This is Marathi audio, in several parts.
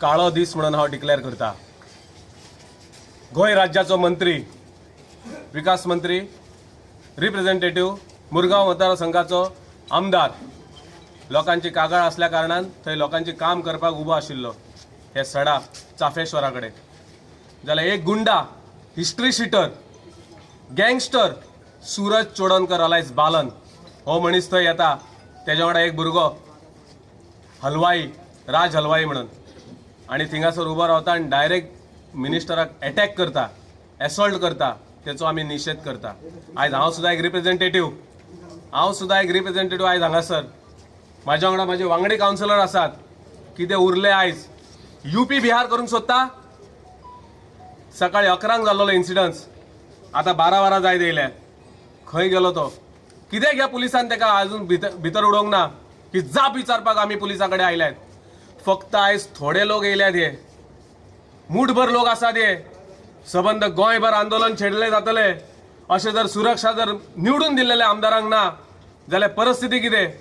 काळो दीस म्हणून हांव डिक्लेअर करता। गोंय राज्याचो मंत्री, विकास मंत्री, रिप्रेझेंटेटिव्ह, मुरगांव मतदारसंघाचो आमदार, लोकांची कागाळ असल्या कारणान थंय लोकांची काम करपाक उबो आशिल्लो हे सडा चाफेश्वरा कडेन। जाल्यार एक गुंडा, history sheeter, gangster Suraj Chodankar alias Balan हो मनीस थंय येता। तेज्या वांगडा एक भुरगो हलवाई, राज हलवाई म्हणून, आनी थिंगासर उबो रावता आनी डायरेक्ट मिनिस्टराक अटॅक करता, एसॉल्ट करता। तेचो आमी निशेध करता। आयज हांव सुद्दां एक रिप्रेझेंटेटिव्ह आयज हांगासर। म्हाज्या वांगडा म्हाजे वांगडी कावन्सिलर आसात। कितें उरले आयज यूपी बिहार करूंक सोदता। सकाळी 11 जाल्लो इन्सिडन्स, आतां 12 वरां जायत येयल्या। खंय गेलो तो? कितें घ्या पुलिसान तेका आजून भितर उडोवंक ना की जाप विचारपाक आमी पुलिसा कडेन आयल्यात। फक्त आयज थोडे लोक येयल्यात, हे मूठभर लोक आसात। हे सबंद गोंयभर आंदोलन छेडले जातले अशें जर सुरक्षा जर निवडून दिल्लेल्या आमदारांक ना जाल्यार परिस्थिती कितें?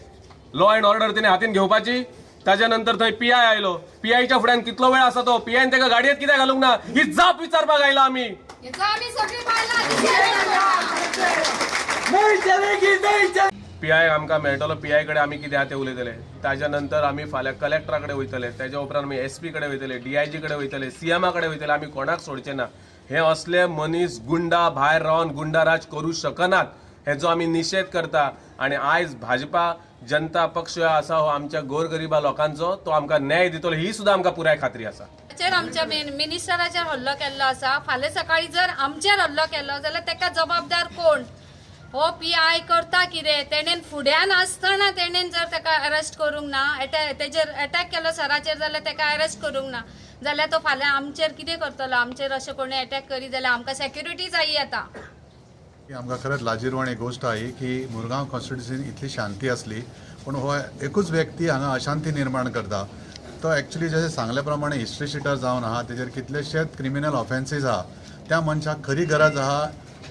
लॉ अँड ऑर्डर तिने हातीन घेवपाची। ताज्या नंतर थंय पीआय आयलो। पीआयच्या फुड्यान कितलो वेळ आसा तो? पीआयन तेका गाडयेत कित्याक घालूंक ना? ही जाप विचारपाक आयला आमी। पीआय आमकां मेळटलो, पीआय कडेन आमी कितें आहा तें उलयतले। ताज्या नंतर आमी फाल्यां कलेक्टरा कडेन वयतले, तेज्या उपरांत आमी एसपी कडेन वयतले, डीआयजी कडेन वयतले, सीएमा कडेन वयतले। आमी कोणाक सोडचे ना। हे असले मनीस गुंडा भायर रावन गुंडाराज करूं शकनात, हेजो आमी निशेध करता। आनी आयज भाजपा जनता पक्ष आसा हो आमच्या गोरगरिबा लोकांचो, तो आमकां न्याय दितलो ही सुद्दां आमकां पुराय खात्री आसा। आमच्या मिनिस्टराचेर हल्लो केल्लो आसा। फाल्यां सकाळी जर आमचेर हल्लो केलो जाल्यार तेका जबाबदार कोण? हो पीआय करता कितें? तेणेन फुड्यान आसतना तेणेन जर तेका अरेस्ट करूंक ना, तेजेर अटॅक केलो सराचेर जाल्यार तेका अरेस्ट करूंक ना जाल्यार तो फाल्यां आमचेर कितें करतलो? आमचेर अशें कोणी अटॅक करी जाल्यार आमकां सेक्युरिटी जायी येता। आमकां खरेंच लाजीरवाणी गोष्ट आहे की मुरगांव कॉन्स्टिट्युन्सीन इतली शांती असली पण हो एकूच व्यक्ती हांगा अशांती निर्माण करता। तो एक्चुअली जशें सांगल्या प्रमाणे हिस्ट्री शीटर जावन आहा, तेजेर कितलेशेच क्रिमिनल ऑफेन्सीस आहा। त्या मनशाक खरी गरज आहा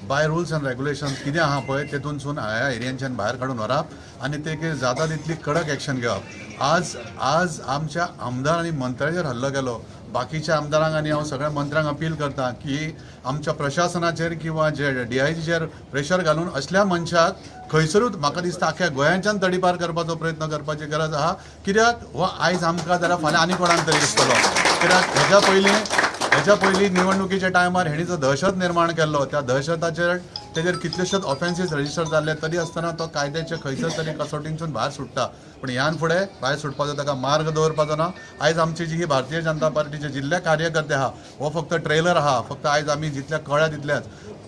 बाय रुल्स अँड रेग्युलेशन्स कितें आहा पळय तेतूनसून ह्या एरियांच्यान भायर काडून व्हरप आनी ते जाता तितली कडक एक्शन घेवप। आज आमच्या आमदारांनी मंत्र्याचेर हल्लो केलो। बाकीच्या आमदारांक आनी हांव सगळ्या मंत्र्यांक अपील करता की आमच्या प्रशासनाचेर किंवा जे डीआयजीचेर प्रेशर घालून असल्या मनशाक खंयसरूच म्हाका दिसता आख्या गोंयाच्यान तडीपार करपाचो प्रयत्न करपाची गरज आहा। कित्याक हो आयज आमकां जाल्यार फाल्यां आनी कोणाक तरी दिसतलो। कित्याक हेच्या पयलीं निवडणुकीच्या टायमार हेणी जो दहशत निर्माण केल्लो, त्या दहशताचेर तेजेर कितलेशेच ऑफेन्सीस रजिस्टर जाल्ले, तरी आसतना तो कायद्याचे खंयच्या तरी कसोटींसून भायर सुट्टा। पण ह्यान फुडें भायर सुटपाचो ताका मार्ग दवरपाचो ना। आयज आमची जी ही भारतीय जनता पार्टीचे जिल्ले कार्यकर्ते आहा हो फक्त ट्रेलर आहा। फक्त आयज आमी जितल्या कळ्या तितल्याच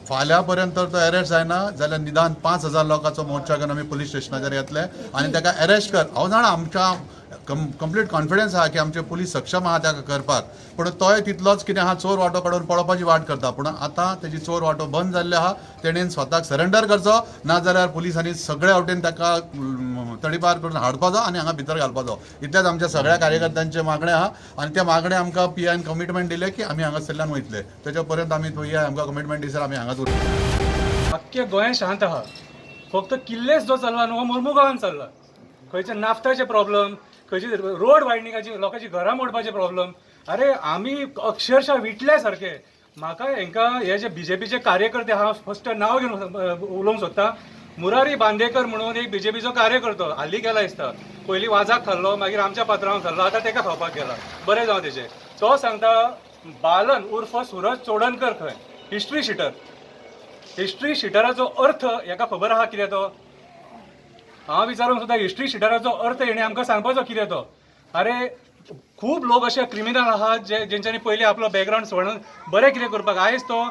फाल्यां पर्यंत तो अरेस्ट जायना जाल्यार निदान 5000 लोकांचो मोर्चा घेवन आमी पुलीस स्टेशनाचेर येतले आनी ताका अरेस्ट कर। हांव जाणा आमच्या कंप्लीट कॉन्फिडन्स आहा की आमचे पुलीस सक्षम आहा ताका करपाक, पूण तोय तितलोच कितें आहा चोर वांटो काडून पळोवपाची वाट करता। पूण आतां तेजी चोर वांटो बंद जाल्ले आहा। तेणेन स्वताक सरेंडर करचो, नाजाल्यार पुलिसांनी सगळ्या वटेन ताका तडीपार करून हाडपाचो आनी हांगा भितर घालपाचो। इतलेंच आमच्या सगळ्या कार्यकर्त्यांचे मागणें आहा आनी त्या मागणें आमकां पीआयन कमिटमेंट दिलें की आमी हांगासरल्यान वयतले। तेच्या पर्यंत आमी पीआय आमकां कमिटमेंट दिसर आमी हांगाच उरतले। अख्ख्या गोंयांत शांत आहा। फक्त किल्लेस जो चल्ला न्हू हो मुर्मुगांवान चल्ला। खंयचे नाफ्ताचे प्रॉब्लम, खंयचे रोड वायडनिंगाची, लोकांची घरां मोडपाचे प्रॉब्लम। अरे आमी अक्षरशः विटल्या सारके। म्हाका हांकां हे जे बीजेपीचे कार्यकर्ते आहा, फस्ट नांव घेवन उलोवंक सोदता। मुरारी बांदेकर म्हणून एक बीजेपीचो कार्यकर्तो हाल्ली गेला दिसता। पयलीं वाजाक खाल्लो, मागीर आमच्या पात्रांवाक खाल्लो, आतां तेका खावपाक गेला। बरें जावं तेजें। तो सांगता बालन उर्फ सूरज चोडणकर खंय? History sheeter. हिस्ट्री शीटराचो अर्थ हेका खबर आहा कितें तो? हांव विचारूंक सोदता हिस्ट्री शीटराचो अर्थ हेणें आमकां सांगपाचो कितें तो? अरे खूब लोक अशे क्रिमिनल आहात जेंच्यांनी पयलीं आपलो बॅकग्रावंड सोडून बरें कितें करपाक, आयज तो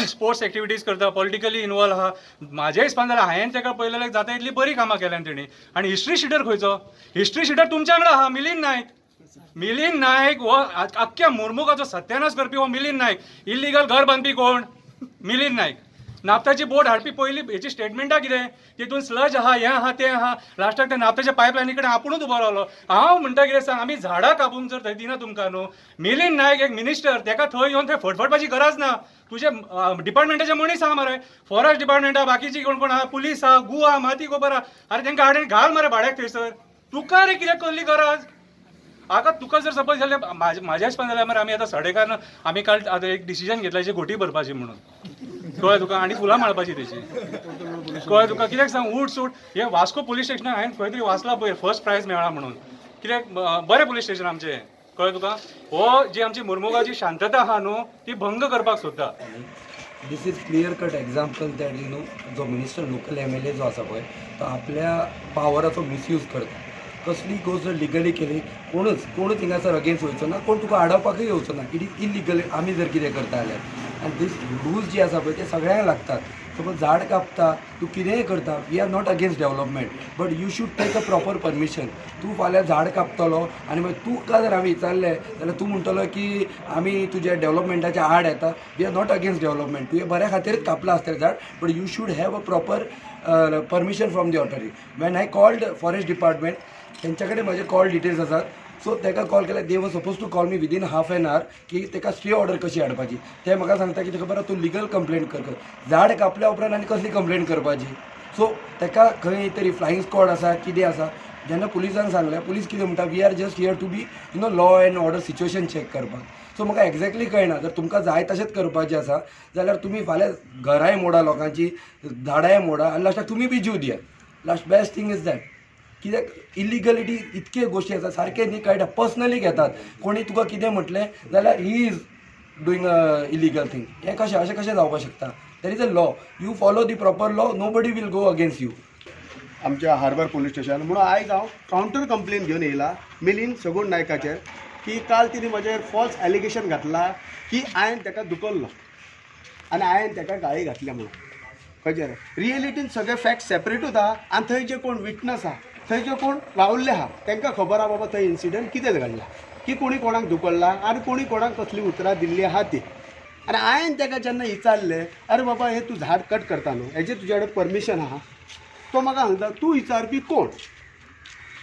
स्पोर्ट्स एक्टिविटीज करता, पॉलिटिकली इनवॉल्व आहा। म्हाज्या हिसपान जाल्यार हांवें ताका पळयलें जाता इतली बरी कामां केल्यान तेणी। आनी हिस्ट्री शीटर खंयचो? हिस्ट्री शीटर तुमच्या वांगडा आहा मिलिंद नायक। मिलिंद नायक हो आख्ख्या मुर्मुगाचो सत्यानाश करपी हो मिलिंद नायक। इल्लिगल घर बांदपी कोण? मिलिंद नायक। नाफ्ताची बोट हाडपी पयलीं हेची स्टेटमेंटां कितें? तितून स्लज आहा, हें आहा, तें आहा। लास्टाक त्या नाफ्ताच्या पायपलायनी कडेन आपुणूच उबो रावलो। हांव म्हणटा कितें सांग, आमी झाडां कापूंक जर थंय दिना तुमकां न्हू, मिलिंद नायक एक मिनिस्टर, तेका थंय येवन थंय फडफडपाची गरज ना। तुजे डिपार्टमेंटाचे मनीस आहा मरे, फॉरेस्ट डिपार्टमेंटा, बाकीची कोण कोण आहा, पुलीस आहा, गू आहा, माती गोबर आहा। अरे तेंकां हाडून घाल मरे भाड्याक थंयसर। तुका रे कित्याक कसली गरज? आका तुका जर सपोज जाल्यार म्हाज्याच पण जाल्यार आमी आतां सडेकान आमी काल आतां एक डिसिजन घेतला जी घोटी भरपाची म्हणून कळ्ळें तुका आनी फुलां माळपाची तेची कळ्ळें तुका कित्याक सांग उठ सूट हे वास्को पुलीस स्टेशनाक हांवें खंय तरी वाचला पळय फर्स्ट प्रायज मेळ्ळा म्हणून कित्याक बरें पुलीस स्टेशन आमचें कळ्ळें तुका हो जी आमची मुर्मुगांवची शांतता आहा न्हू ती भंग करपाक सोदता this is clear cut example that you know जो मिनिस्टर लोकल MLA जो आसा पळय तो आपल्या पावराचो मिसयूज करता कसली गोष्ट जर लिगली केली कोणूच हिंगासर अगेन्स्ट वयचो ना कोण तुका आडोवपाकूय येवचो ना इट इज इलिगल आमी जर कितें करता जाल्यार आनी दीस रूल्स जे आसा पळय ते सगळ्यांक लागतात सपोज झाड कापता तूं कितेंय करता we are not against development but you should take a proper permission तूं फाल्यां झाड कापतलो आनी मागीर तुका जर हांवें विचारलें जाल्यार तूं म्हणटलो की आमी तुज्या डेवलपमेंटाच्या आड येता we are not against development तुवें बऱ्या खातीरच कापला आसतलें झाड but you should have a proper permission from the authority when I called forest department तेंच्या कडेन म्हजे कॉल डिटेल्स आसात सो ताका कॉल केल्यार they were suppose to call me within half an hour की ताका स्टे ऑर्डर कशी हाडपाची ते म्हाका सांगता की खबर तूं लिगल कंप्लेंट कर झाड कापल्या उपरांत आनी कसली कंप्लेंट करपाची सो ताका खंय तरी फ्लायींग स्क्वॉड आसा कितें आसा जेन्ना पुलिसांक सांगलें पुलीस कितें म्हणटा we are just here to be you know law and order situation check करपाक सो म्हाका एक्झॅक्टली कळना जर तुमकां जाय तशेंच करपाचें आसा जाल्यार तुमी फाल्यां घरांय मोडा लोकांची झाडांय मोडा आनी लास्टाक तुमी बी जीव दिया last best thing is that कित्याक इलिगलिटी इतके गोश्टी आसा सारके न्ही कळटा पर्सनली घेतात कोणी तुका कितें म्हटलें जाल्यार he is doing a illegal thing हें कशें अशें कशें जावपाक शकता that is a law you follow the proper law nobody will go against you आमच्या हार्बर पुलीस स्टेशन म्हणून आयज हांव कावंटर कंप्लेन घेवन येयला मिलिंद सगूण नायकाचेर की काल तिने म्हजेर फॉल्स एलिगेशन घातला की हांवें ताका दुखल्लो आनी हांवें ताका गाळी घातल्या म्हणून खंयचेर रियलिटीन सगळे फॅक्ट सेपरेटूच आहा आनी थंय जे कोण विटनस आहा थंय जे कोण रावल्ले आहा तांकां खबर आहा बाबा थंय इन्सिडंट कितें घडला की कोणी कोणाक दुखल्ला आनी कोणी कोणाक कसली उतरां दिल्ली आहा ती आनी हांवें ताका जेन्ना विचारलें अरे बाबा हे तूं झाड कट करता न्हू हेजें तुजे कडेन परमिशन आहा तो म्हाका सांगता तूं विचारपी कोण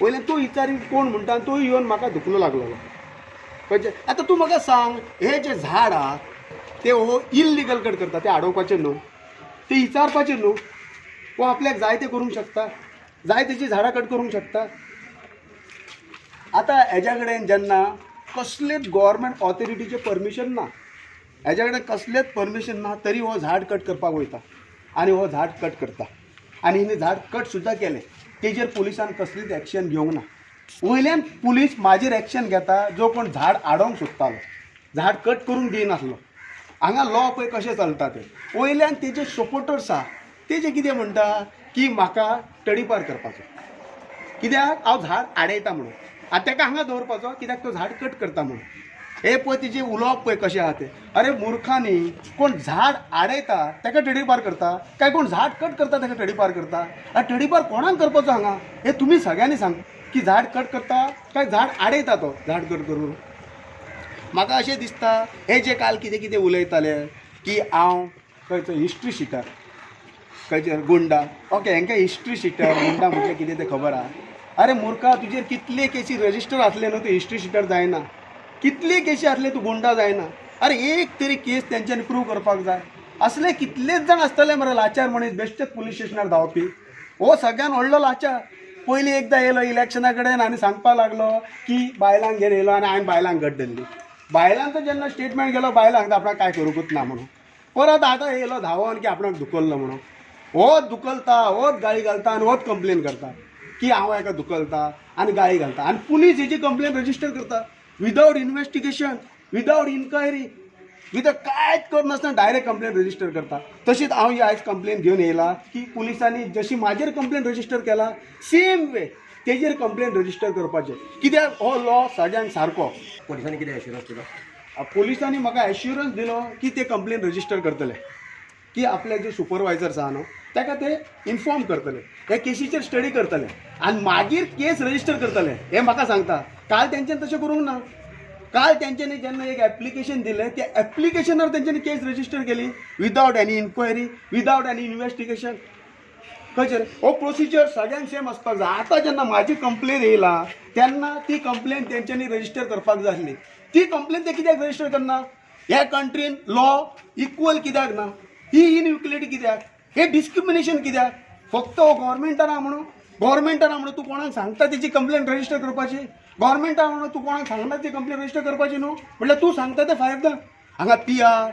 पयलें तूं विचारी कोण म्हणटा आनी तो येवन म्हाका दुखलो लागलो कळचें आतां तूं म्हाका सांग हे जे झाड आहा ते हो इल्लिगल कट करता ते आडोवपाचें न्हू ते विचारपाचें न्हू वो आपल्याक जाय तें करूंक शकता जाय तेची झाडां कट करूंक शकता आतां हेज्या कडेन जेन्ना कसलेच गव्हर्मेंट ऑथॉरिटीचें परमिशन ना हेज्या कडेन कसलेंच परमिशन ना तरी हो झाड कट करपाक वयता आनी हो झाड कट करता आनी हिणें झाड कट सुद्दां केलें तेजेर पुलिसान कसलीच एक्शन घेवंक ना वयल्यान पुलीस म्हाजेर एक्शन घेता जो कोण झाड आडोवंक सोदतालो झाड कट करूंक दिनासलो हांगा लॉ पळय कशें चलता तें वयल्यान तेजे सपोर्टर्स आहा तेजे कितें म्हणटा की म्हाका तडीपार करपाचो कित्याक हांव झाड आडयता म्हणून आनी ताका हांगा दवरपाचो कित्याक तो झाड कट करता म्हणून हे पळय तेजें उलोवप पळय कशें आहा तें अरे मुर्खांनी कोण झाड आडयता ताका तडीपार करता काय कोण झाड कट करता ताका तडीपार करता आनी तडीपार कोणाक करपाचो हांगा हे तुमी सगळ्यांनी सांग की झाड कट करता काय झाड आडयता तो झाड कट करून म्हाका अशें दिसता हे जे काल कितें कितें उलयताले की हांव खंयचो हिस्ट्री शिटर खंयचेर गुंडा ओके हांकां हिस्ट्री शिटर गुंडा म्हटलें कितें तें खबर आहा अरे मुर्खा तुजेर कितले केसी रजिस्टर आसले न्हू तूं हिस्ट्री शिटर जायना कितले केसी आसले तूं गुंडा जायना अरे एक तरी केस तेंच्यांनी प्रूव करपाक जाय असले कितलेच जाण आसतले मरे लाचार मनीस बेश्टेच पुलीस स्टेशनार धांवपी हो सगळ्यान व्हडलो लाचार पयलीं एकदां येयलो इलेक्शना कडेन आनी सांगपाक लागलो की बायलांक घेवन येयलो आनी हांवें बायलांक घट धरली बायलांचो जेन्ना स्टेटमेंट गेलो बायलांक आपणाक कांय करूंकूच ना म्हणून परत आतां येयलो धांवोन की आपणाक दुखल्लो म्हणून होच दुखलता होच गाळी घालता आनी होच कंप्लेन करता की हांव हेका दुखलता आनी गाळी घालता आनी पुलीस हेची कंप्लेन रजिस्टर करता without investigation without inquiry without कांयच करनासतना डायरेक्ट कंप्लेन रजिस्टर करता तशीच हांव ही आयज कंप्लेन घेवन येयला की पुलिसांनी जशी म्हाजेर कंप्लेन रजिस्टर केला सेम वे तेजेर कंप्लेन रजिस्टर करपाचें कित्याक हो लॉ सगळ्यांक सारको पोलिसांनी कितें एश्युरन्स दिलो पुलिसांनी म्हाका एश्युरन्स दिलो की ते कंप्लेन रजिस्टर करतले की आपले जे सुपरवायझर्स आहा न्हू ताका ते इन्फॉर्म करतले हे केसीचेर स्टडी करतले आनी मागीर केस रजिस्टर करतले हे म्हाका सांगता काल तेंच्यांनी तशें करूंक ना काल तेंच्यांनी जेन्ना एक एप्लिकेशन दिलें त्या एप्लिकेशनार तेंच्यांनी केस रजिस्टर केली without any inquiry without any investigation खंयचेर हो प्रोसिजर सगळ्यांक सेम आसपाक जाय आतां जेन्ना म्हाजी कंप्लेन येयला तेन्ना ती कंप्लेन तेंच्यांनी रजिस्टर करपाक जाय आसली ती कंप्लेन ते कित्याक रजिस्टर करना ह्या कंट्रीन लॉ इक्वल कित्याक ना ही इनइक्वलिटी कित्याक हे डिस्क्रिमिनेशन कित्याक फक्त हो गव्हर्मेंटान आहा म्हणून तूं कोणाक सांगता तेची कंप्लेन रजिस्टर करपाची गव्हर्मेंटा म्हणून तूं कोणाक सांगना ती कंप्लेन रजिस्टर करपाची न्हू म्हटल्यार तूं सांगता ते फायदा हांगा PR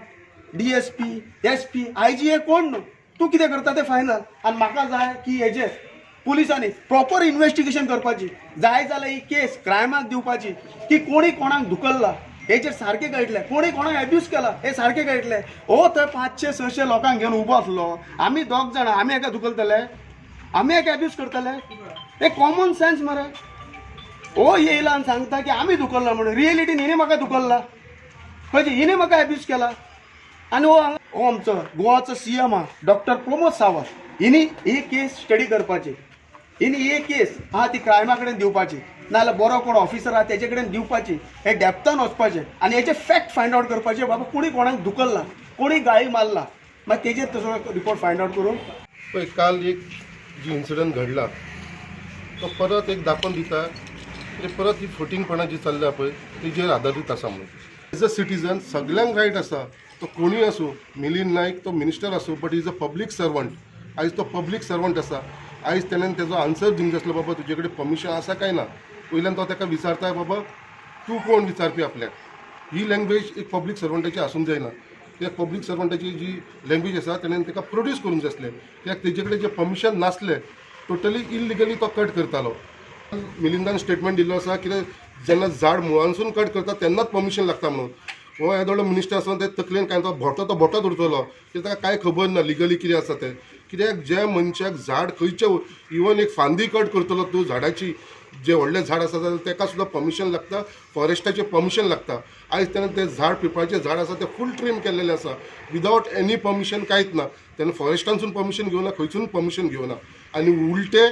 DSP SP IG हे कोण न्हू तूं कितें करता ते फायनल आनी म्हाका जाय की हेजेर पुलिसांनी प्रॉपर इन्व्हेस्टिगेशन करपाची जाय जाल्यार ही केस क्रायमाक दिवपाची की कोणी कोणाक धुकल्ला हेचेर सारकें कळटलें कोणी कोणाक एब्यूज केला हे सारकें कळटलें हो थंय 500-600 लोकांक घेवन उबो आसलो आमी दोग जाणां आमी एका धुकलतले आमी एका एब्यूज करतले हे कॉमन सेन्स मरे हो येयला आनी सांगता की आमी धुकल्ला म्हणून रियलिटीन हिणें म्हाका धुकल्ला खंयचे हिणें म्हाका एब्यूज केला आनी हो आमचो गोवाचो CM डॉक्टर प्रमोद सावंत हिणी ही केस स्टडी करपाची हिणी ही केस ती क्रायमा कडेन दिवपाची नाजाल्यार बरो कोण ऑफिसर आहा तेजे कडेन दिवपाची हे डेप्थान वचपाचें आनी हेचे फॅक्ट फायंड आउट करपाचे बाबा कोणी कोणाक धुकल्ला कोणी गाळी मारला मागीर तेजेर तसो रिपोर्ट फायंड आउट करून पळय काल एक जी इन्सिडंट घडला तो परत एक दाखोवन दिता की परत ही फुटींगपणां जी चल्ल्या पळय तेजेर आदारीत आसा म्हणून एज अ सिटीजन सगळ्यांक रायट आसा तो कोणी आसूं मिलिंद नायक तो मिनिस्टर आसूं but is a public servant आयज तो पब्लीक सर्वंट आसा आयज तेणेन तेजो आन्सर दिवंक जाय आसलो बाबा तुजे कडेन परमिशन आसा काय ना वयल्यान तो ताका विचारता बाबा तूं कोण विचारपी आपल्याक ही लँग्वेज एक पब्लीक सर्वंटाची आसूंक जायना कित्याक पब्लीक सर्वंटाची जी लँग्वेज आसा तेणेन ताका प्रोड्यूस करूंक जाय आसलें कित्याक तेजे कडेन जे परमिशन नासलें टोटली इलिगली तो कट करतालो मिलिंदान स्टेटमेंट दिल्लो आसा कित्याक जेन्ना झाड मुळांसून कट करता तेन्नाच परमिशन लागता म्हणून हो येदो व्हडलो मिनिस्टर आसा ते तकलेन काय तो बोटो उरतलो कित्याक ताका कांय खबर ना लिगली कितें आसा तें कित्याक ज्या मनशाक झाड खंयचे इवन एक फांदी कट करतलो तूं झाडाची जे व्हडलें झाड आसा जाल्यार ताका सुद्दां परमिशन लागता फॉरेस्टाचें परमिशन लागता आयज तेणें तें झाड पिंपळाचें झाड आसा तें फूल ट्रीम केल्लेलें आसा विदावट एनी परमिशन कांयच ना तेणें फॉरेस्टानसून परमिशन घेवना खंयसून परमिशन घेवना आनी उलटे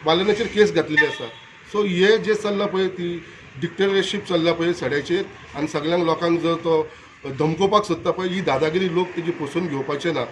बालनाचेर केस घातलेली आसा सो हे जे चल्लां पळय ती डिक्टेटरशीप चल्ला पळय सड्याचेर आनी सगळ्यांक लोकांक जर तो धमकोवपाक सोदता पळय ही दादागिरी लोक तेजी पोसून घेवपाचे ना